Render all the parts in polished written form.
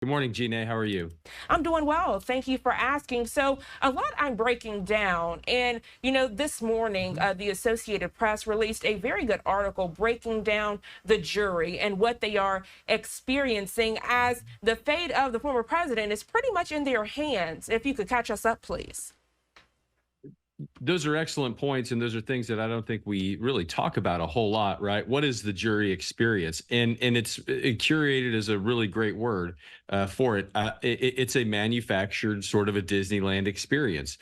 Good morning, Gina. How are you? I'm doing well. Thank you for asking. So, a lot I'm breaking down. And, this morning, Mhm. the Associated Press released a very good article breaking down the jury and what they are experiencing as the fate of the former president is pretty much in their hands. If you could catch us up, please. Those are excellent points, and those are things that I don't think we really talk about a whole lot, right? What is the jury experience? And curated is a really great word for it. It's a manufactured sort of a Disneyland experience.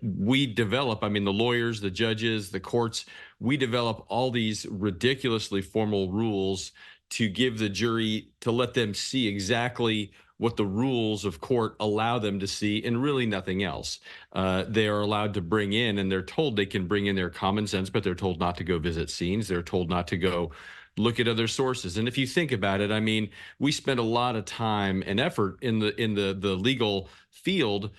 We develop, I mean, the lawyers, the judges, the courts, we develop all these ridiculously formal rules to give the jury to let them see exactly what the rules of court allow them to see and really nothing else. They are allowed to bring in, and they're told they can bring in their common sense, but they're told not to go visit scenes. They're told not to go look at other sources. And if you think about it, I mean, we spend a lot of time and effort in the legal field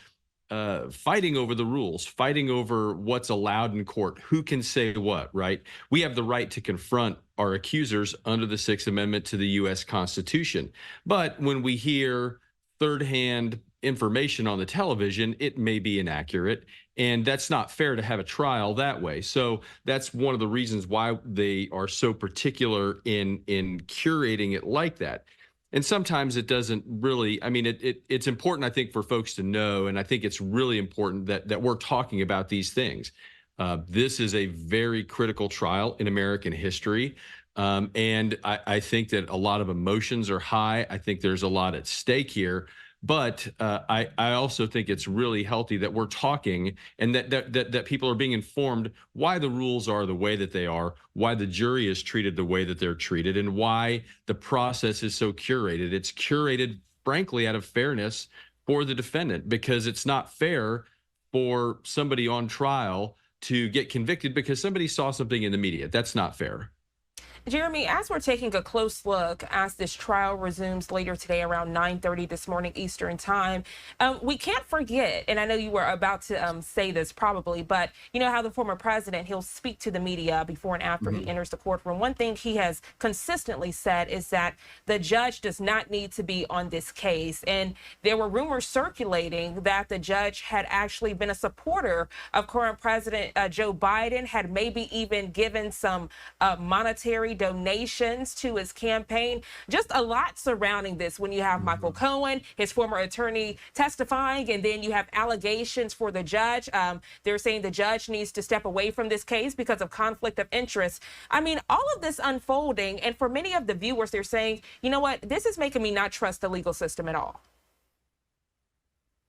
fighting over the rules, fighting over what's allowed in court, who can say what, right? We have the right to confront our accusers under the Sixth Amendment to the U.S. Constitution. But when we hear third hand information on the television, it may be inaccurate. And that's not fair to have a trial that way. So that's one of the reasons why they are so particular in curating it like that. And sometimes it doesn't really, I mean, it's important, I think, for folks to know. And I think it's really important that we're talking about these things. This is a very critical trial in American history. And I think that a lot of emotions are high. I think there's a lot at stake here. But I also think it's really healthy that we're talking and that people are being informed why the rules are the way that they are, why the jury is treated the way that they're treated, and why the process is so curated. It's curated, frankly, out of fairness for the defendant, because it's not fair for somebody on trial to get convicted because somebody saw something in the media. That's not fair. Jeremy, as we're taking a close look as this trial resumes later today around 9:30 this morning Eastern time, we can't forget, and I know you were about to say this probably, but you know how the former president, he'll speak to the media before and after he Mhm. enters the courtroom. One thing he has consistently said is that the judge does not need to be on this case. And there were rumors circulating that the judge had actually been a supporter of current President Joe Biden, had maybe even given some monetary donations to his campaign. Just a lot surrounding this when you have Michael Mhm. Cohen, his former attorney, testifying, and then you have allegations for the judge. They're saying the judge needs to step away from this case because of conflict of interest. I mean, all of this unfolding, and for many of the viewers, they're saying, you know what, this is making me not trust the legal system at all.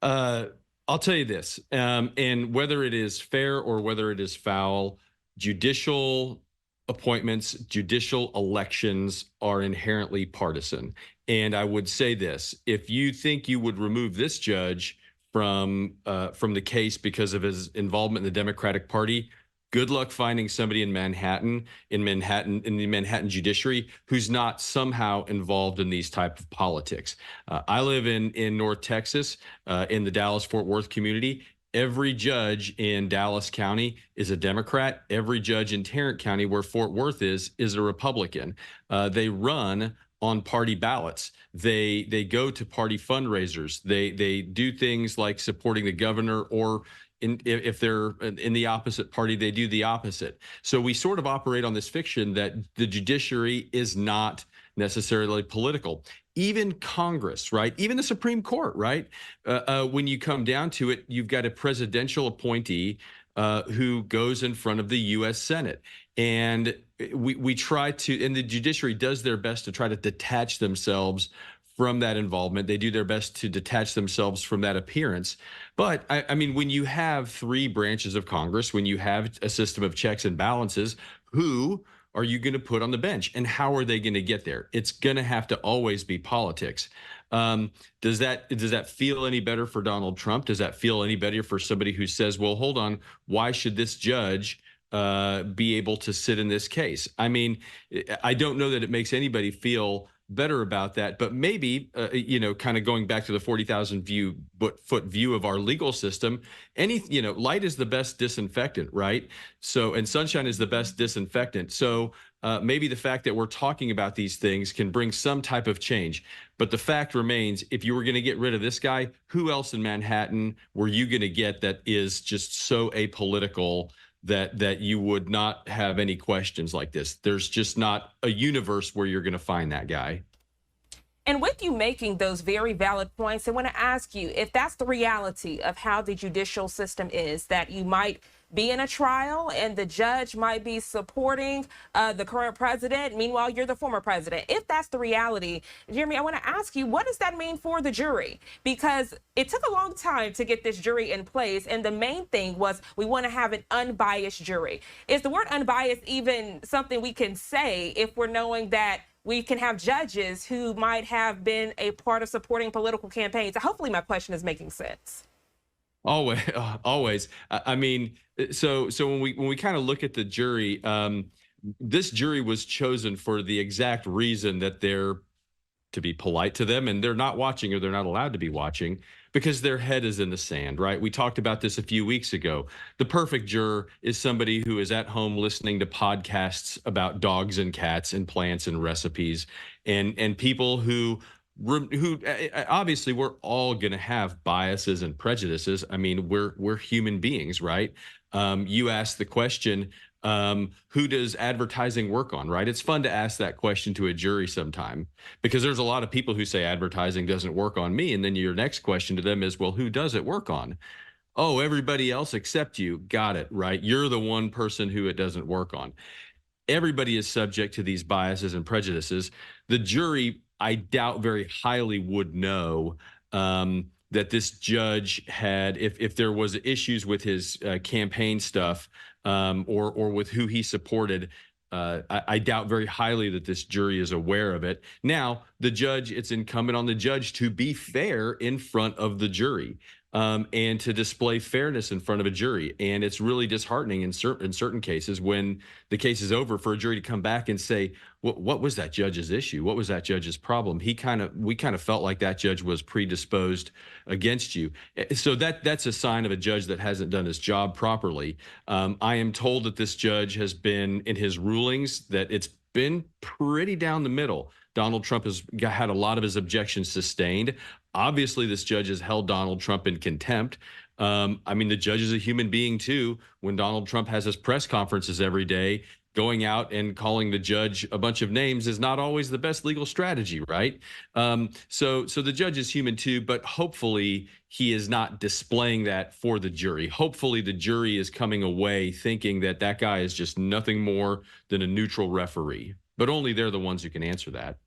Uh, I'll tell you this, and whether it is fair or whether it is foul, judicial appointments, judicial elections are inherently partisan. And I would say this: if you think you would remove this judge from the case because of his involvement in the Democratic Party, good luck finding somebody in the Manhattan judiciary who's not somehow involved in these type of politics. I live in North Texas, in the Dallas Fort Worth community. Every judge in Dallas County is a Democrat. Every judge in Tarrant County, where Fort Worth is a Republican. They run on party ballots. They go to party fundraisers. They do things like supporting the governor, or if they're in the opposite party, they do the opposite. So we sort of operate on this fiction that the judiciary is not necessarily political. Even Congress, right? Even the Supreme Court, right? When you come down to it, you've got a presidential appointee who goes in front of the U.S. Senate. And we try to, and the judiciary does their best to try to detach themselves from that involvement. They do their best to detach themselves from that appearance. But I mean, when you have three branches of Congress, when you have a system of checks and balances, who are you going to put on the bench, and how are they going to get there? It's going to have to always be politics. Um, does that feel any better for Donald Trump? Does that feel any better for somebody who says, "Well, hold on, why should this judge be able to sit in this case?" I mean, I don't know that it makes anybody feel better about that. But maybe, kind of going back to the 40,000 foot view of our legal system, light is the best disinfectant, right? So, and sunshine is the best disinfectant. So maybe the fact that we're talking about these things can bring some type of change. But the fact remains, if you were going to get rid of this guy, who else in Manhattan were you going to get that is just so apolitical that you would not have any questions like this? There's just not a universe where you're going to find that guy. And with you making those very valid points, I want to ask you if that's the reality of how the judicial system is, that you might be in a trial and the judge might be supporting the current president. Meanwhile, you're the former president. If that's the reality, Jeremy, I want to ask you, what does that mean for the jury? Because it took a long time to get this jury in place. And the main thing was we want to have an unbiased jury. Is the word unbiased even something we can say if we're knowing that we can have judges who might have been a part of supporting political campaigns? Hopefully my question is making sense. Always, always. I mean, so when we kind of look at the jury, this jury was chosen for the exact reason that they're, to be polite to them, and they're not watching, or they're not allowed to be watching, because their head is in the sand, right? We talked about this a few weeks ago. The perfect juror is somebody who is at home listening to podcasts about dogs and cats and plants and recipes, and people who obviously we're all going to have biases and prejudices. I mean, we're human beings, right? You asked the question, who does advertising work on, right? It's fun to ask that question to a jury sometime, because there's a lot of people who say advertising doesn't work on me. And then your next question to them is, well, who does it work on? Oh, everybody else except you. Got it, right? You're the one person who it doesn't work on. Everybody is subject to these biases and prejudices. The jury, I doubt very highly, would know that this judge had, if there was issues with his campaign stuff, or with who he supported. I doubt very highly that this jury is aware of it. Now, the judge, it's incumbent on the judge to be fair in front of the jury, and to display fairness in front of a jury. And it's really disheartening in certain cases, when the case is over, for a jury to come back and say, what was that judge's issue? What was that judge's problem? We kind of felt like that judge was predisposed against you. So that's a sign of a judge that hasn't done his job properly. I am told that this judge has been, in his rulings, that it's been pretty down the middle. Donald Trump has had a lot of his objections sustained. Obviously, this judge has held Donald Trump in contempt. I mean, the judge is a human being too. When Donald Trump has his press conferences every day, going out and calling the judge a bunch of names is not always the best legal strategy, right? So the judge is human too, but hopefully he is not displaying that for the jury. Hopefully the jury is coming away thinking that that guy is just nothing more than a neutral referee. But only they're the ones who can answer that.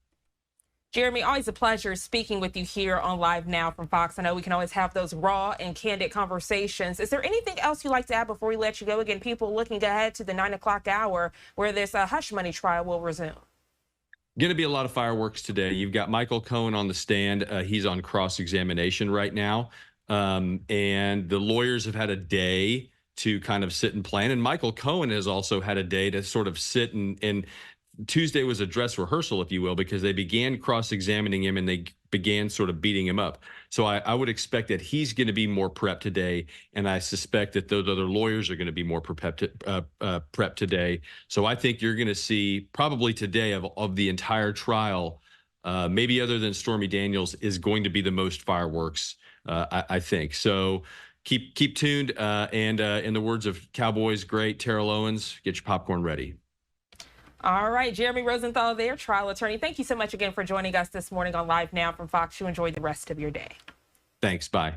Jeremy, always a pleasure speaking with you here on Live Now from Fox. I know we can always have those raw and candid conversations. Is there anything else you'd like to add before we let you go? Again, people looking ahead to the 9 o'clock hour where this hush money trial will resume. Going to be a lot of fireworks today. You've got Michael Cohen on the stand. He's on cross-examination right now. And the lawyers have had a day to kind of sit and plan. And Michael Cohen has also had a day to sort of sit and Tuesday was a dress rehearsal, if you will, because they began cross-examining him and they began sort of beating him up. So I would expect that he's going to be more prepped today, and I suspect that those other lawyers are going to be more prepped today. So I think you're going to see probably today of the entire trial, maybe other than Stormy Daniels, is going to be the most fireworks, I think. So keep tuned, and in the words of Cowboys great Terrell Owens, get your popcorn ready. All right, Jeremy Rosenthal there, trial attorney. Thank you so much again for joining us this morning on Live Now from Fox. You enjoy the rest of your day. Thanks. Bye.